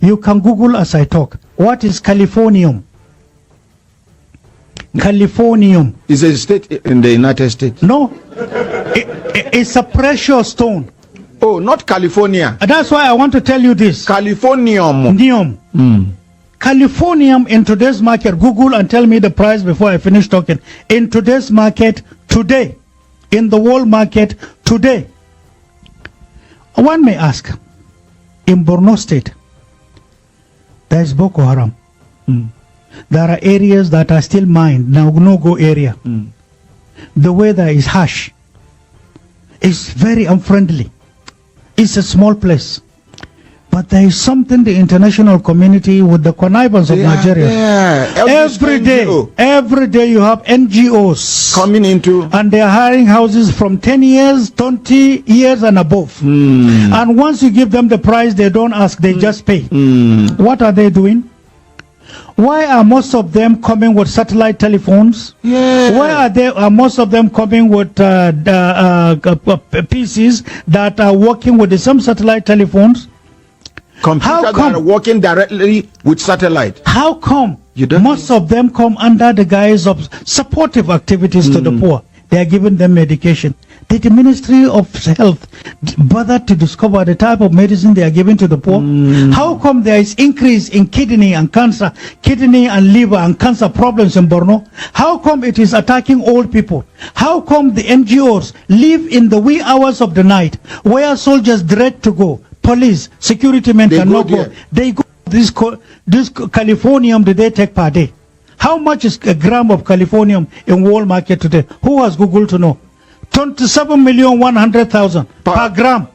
You can Google as I talk. What is Californium? Californium. Is a state in the United States? No. It's a precious stone. Oh, not California. That's why I want to tell you this. Californium. Californium in today's market, Google and tell me the price before I finish talking. In today's market today, in the world market today, one may ask, in Borno State, there is Boko Haram. There are areas that are still mined, now no-go area. The weather is harsh. It's very unfriendly. It's a small place. But there is something the international community with the connivance of Nigeria. Every day you have NGOs coming into, and they are hiring houses from 10 years, 20 years and above. And once you give them the price, they don't ask, they just pay. What are they doing? Why are most of them coming with satellite telephones? Why are most of them coming with PCs that are working with the same satellite telephones? Computers that are working directly with satellite. How come most of them come under the guise of supportive activities to the poor? They are giving them medication. Did the Ministry of Health bother to discover the type of medicine they are giving to the poor? How come there is increase in kidney and cancer, kidney and liver and cancer problems in Borno? How come it is attacking old people? How come the NGOs live in the wee hours of the night where soldiers dread to go? Police, security men cannot go. They go. This Californium, do they take per day? How much is a gram of Californium in world market today? Who has Google to know? 27,100,000 per gram.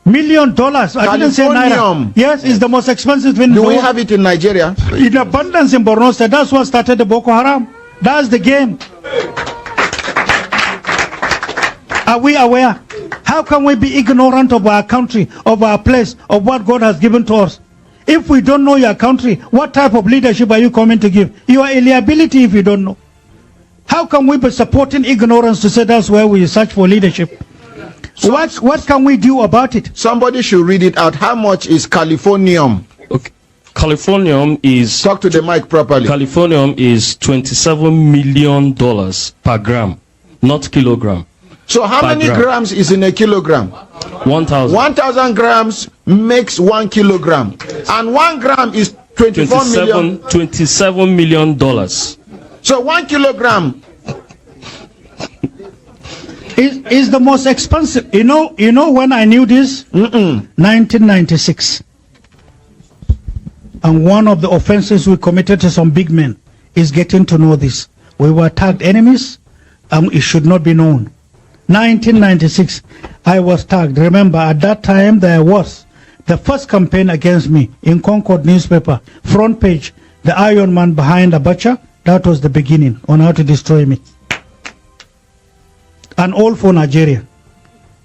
$1 million. I didn't say naira. Yes, it's the most expensive thing. Do we have it in Nigeria? In abundance in Borno State. That's what started the Boko Haram. That's the game. Are we aware? How can we be ignorant of our country, of our place, of what God has given to us? If we don't know your country, what type of leadership are you coming to give? You are a liability if you don't know. How can we be supporting ignorance to say that's where we search for leadership? What can we do about it? Somebody should read it out. How much is Californium? Okay. Californium is... Talk to the mic properly. Californium is $27 million per gram, not kilogram. So how many grams is in a kilogram? 1,000. 1,000 grams makes 1 kilogram. And 1 gram is 27 million dollars. So 1 kilogram is the most expensive. You know when I knew this? 1996. And one of the offenses we committed to some big men is getting to know this. We were tagged enemies and it should not be known. 1996, I was tagged. Remember, at that time there was the first campaign against me in Concord newspaper, front page, the Iron Man behind Abacha. That was the beginning on how to destroy me. And all for Nigeria.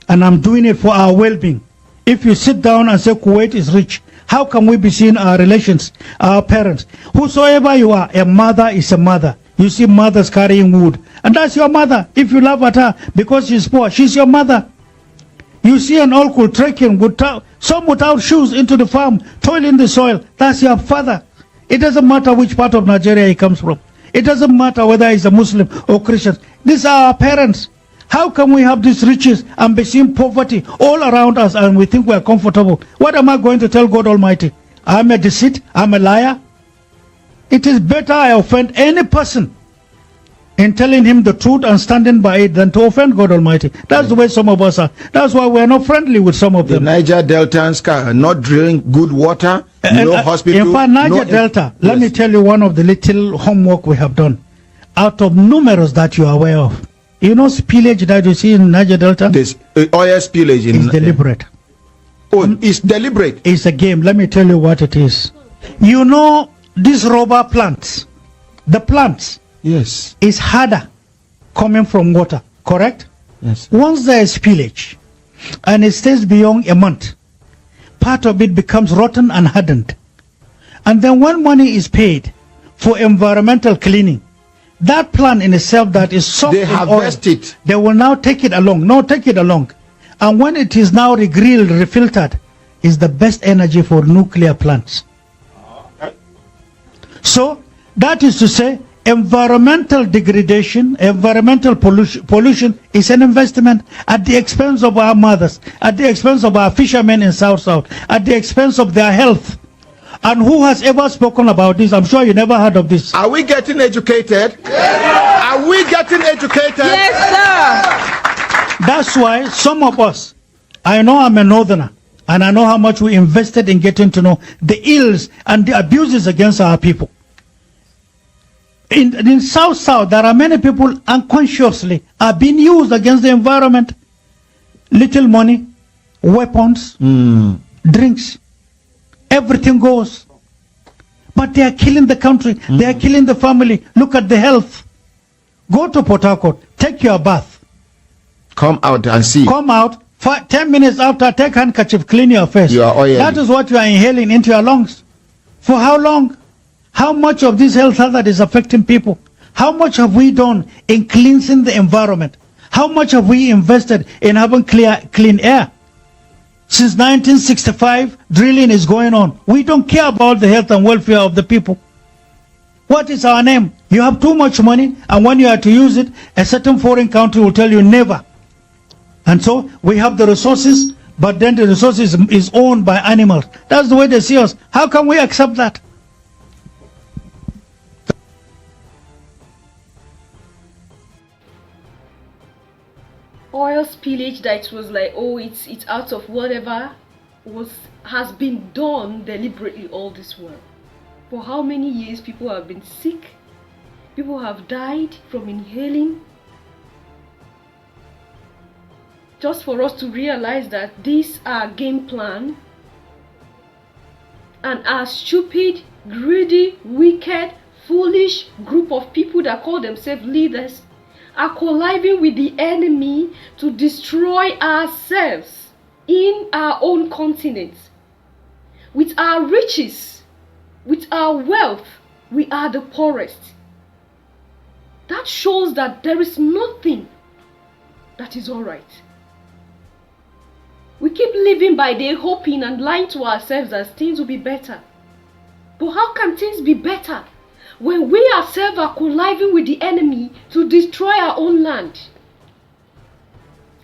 And I'm doing it for our well-being. If you sit down and say Kuwait is rich, how can we be seeing our relations, our parents? Whosoever you are, a mother is a mother. You see mothers carrying wood. And that's your mother. If you laugh at her because she's poor, she's your mother. You see an uncle trekking, some without shoes into the farm, toiling the soil. That's your father. It doesn't matter which part of Nigeria he comes from. It doesn't matter whether he's a Muslim or Christian. These are our parents. How can we have these riches and be seeing poverty all around us and we think we are comfortable? What am I going to tell God Almighty? I'm a deceit, I'm a liar. It is better I offend any person in telling him the truth and standing by it than to offend God Almighty. That's the way some of us are. That's why we are not friendly with some of them. The Niger Deltans are not drinking good water, no hospital. In fact, Niger Delta, let me tell you one of the little homework we have done. Out of numerous that you are aware of, you know spillage that you see in Niger Delta? This oil spillage is deliberate. Oh, it's deliberate. It's a game. Let me tell you what it is. You know these rubber plants, the plants, yes, is harder coming from water, correct? Yes. Once there is spillage and it stays beyond a month, part of it becomes rotten and hardened. And then when money is paid for environmental cleaning, that plant in itself that is soft they harvest oil, it. They will now take it along. No, take it along. And when it is now regrilled, refiltered, is the best energy for nuclear plants. So that is to say, environmental degradation, environmental pollution is an investment at the expense of our mothers, at the expense of our fishermen in South, at the expense of their health. And who has ever spoken about this? I'm sure you never heard of this. Are we getting educated? Yes. Are we getting educated? Yes, sir. That's why some of us, I know I'm a northerner, and I know how much we invested in getting to know the ills and the abuses against our people. In South, there are many people unconsciously are being used against the environment. Little money, weapons, drinks, everything goes. But they are killing the country. They are killing the family. Look at the health. Go to Port Harcourt, take your bath. Come out and see. Come out, 10 minutes after, take handkerchief, clean your face. You are oily. That is what you are inhaling into your lungs. For how long? How much of this health hazard is affecting people? How much have we done in cleansing the environment? How much have we invested in having clean air? Since 1965, drilling is going on. We don't care about the health and welfare of the people. What is our name? You have too much money, and when you are to use it, a certain foreign country will tell you never. And so we have the resources, but then the resources is owned by animals. That's the way they see us. How can we accept that? Oil spillage that was like, oh, it's out of whatever has been done deliberately all this while. For how many years people have been sick, people have died from inhaling. Just for us to realize that these are game plan, and our stupid, greedy, wicked, foolish group of people that call themselves leaders are colliding with the enemy to destroy ourselves in our own continent. With our riches, with our wealth, we are the poorest. That shows that there is nothing that is alright. We keep living by day hoping and lying to ourselves that things will be better. But how can things be better when we ourselves are colliding with the enemy to destroy our own land?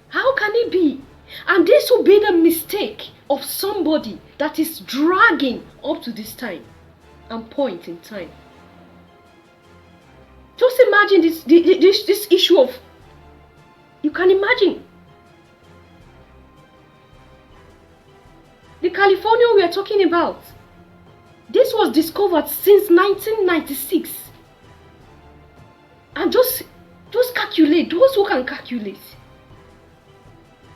How can it be? And this will be the mistake of somebody that is dragging up to this time and point in time. Just imagine this issue of, you can imagine. The Californium we are talking about, this was discovered since 1996. And just calculate, those who can calculate.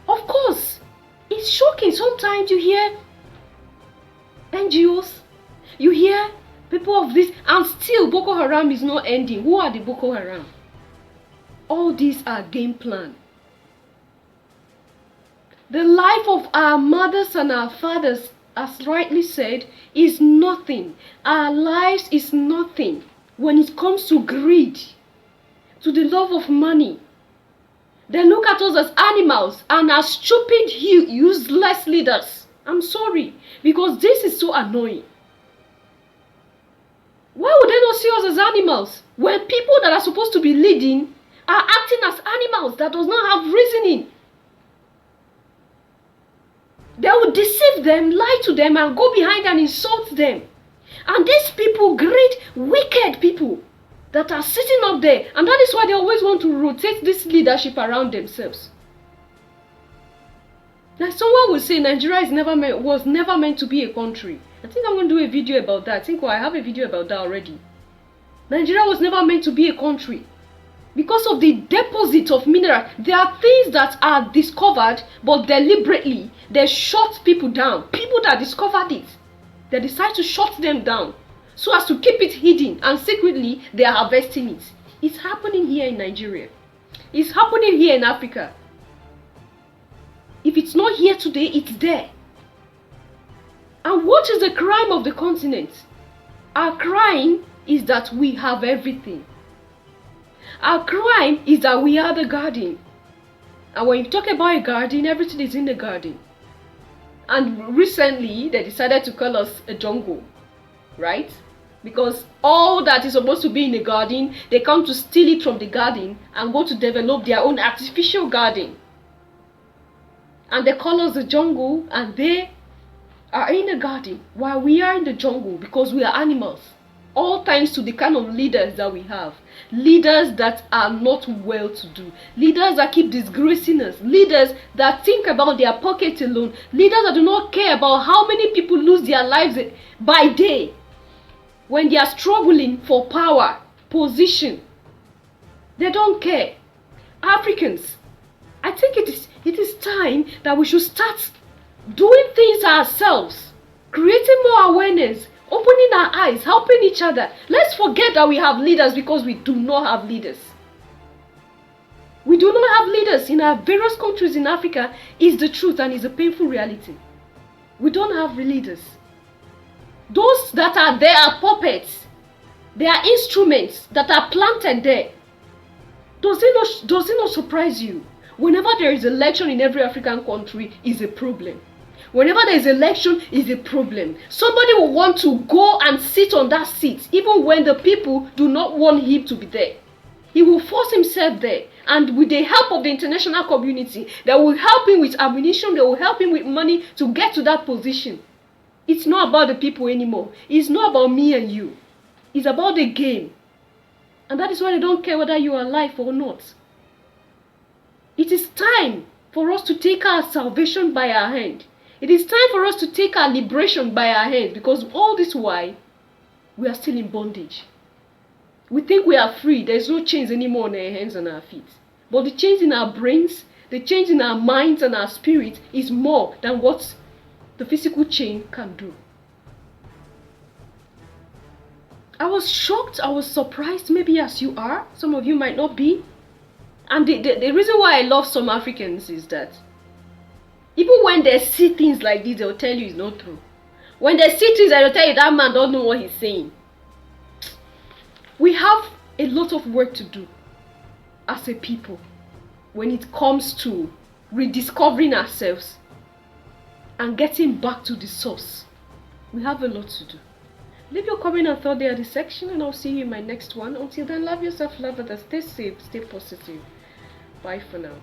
Of course, it's shocking. Sometimes you hear NGOs, you hear people of this, and still Boko Haram is not ending. Who are the Boko Haram? All these are game plan. The life of our mothers and our fathers, as rightly said, is nothing. Our lives is nothing when it comes to greed, to the love of money. They look at us as animals and as stupid, useless leaders. I'm sorry, because this is so annoying. Why would they not see us as animals when people that are supposed to be leading are acting as animals that does not have reasoning? They will deceive them, lie to them, and go behind and insult them. And these people, great, wicked people that are sitting up there, and that is why they always want to rotate this leadership around themselves. Now, someone will say Nigeria was never meant to be a country. I think I'm going to do a video about that. I have a video about that already. Nigeria was never meant to be a country. Because of the deposit of minerals, there are things that are discovered, but deliberately, they shut people down. People that discovered it, they decide to shut them down so as to keep it hidden, and secretly, they are harvesting it. It's happening here in Nigeria. It's happening here in Africa. If it's not here today, it's there. And what is the crime of the continent? Our crime is that we have everything. Our crime is that we are the garden. And when you talk about a garden, everything is in the garden. And recently, they decided to call us a jungle, right? Because all that is supposed to be in the garden, they come to steal it from the garden and go to develop their own artificial garden. And they call us the jungle, and they are in the garden while we are in the jungle because we are animals. All thanks to the kind of leaders that we have. Leaders that are not well to do. Leaders that keep disgracing us. Leaders that think about their pocket alone. Leaders that do not care about how many people lose their lives by day when they are struggling for power, position. They don't care. Africans, I think it is time that we should start doing things ourselves, creating more awareness, opening our eyes, helping each other. Let's forget that we have leaders because we do not have leaders. We do not have leaders in our various countries in Africa is the truth and is a painful reality. We don't have leaders. Those that are there are puppets. They are instruments that are planted there. Does it not surprise you? Whenever there is election in every African country is a problem. Whenever there is election is a problem. Somebody will want to go and sit on that seat even when the people do not want him to be there. He will force himself there, and with the help of the international community, they will help him with ammunition, they will help him with money to get to that position. It's not about the people anymore. It's not about me and you. It's about the game. And that is why they don't care whether you are alive or not. It is time for us to take our salvation by our hand. It is time for us to take our liberation by our hand, because all this while, we are still in bondage. We think we are free. There's no chains anymore on our hands and our feet. But the change in our brains, the change in our minds and our spirit is more than what the physical chain can do. I was shocked, I was surprised, maybe as you are. Some of you might not be. And the reason why I love some Africans is that even when they see things like this, they'll tell you it's not true. When they see things, they'll tell you that man don't know what he's saying. We have a lot of work to do as a people when it comes to rediscovering ourselves and getting back to the source. We have a lot to do. Leave your comment and thought there in the section, and I'll see you in my next one. Until then, love yourself, love others, stay safe, stay positive. Bye for now.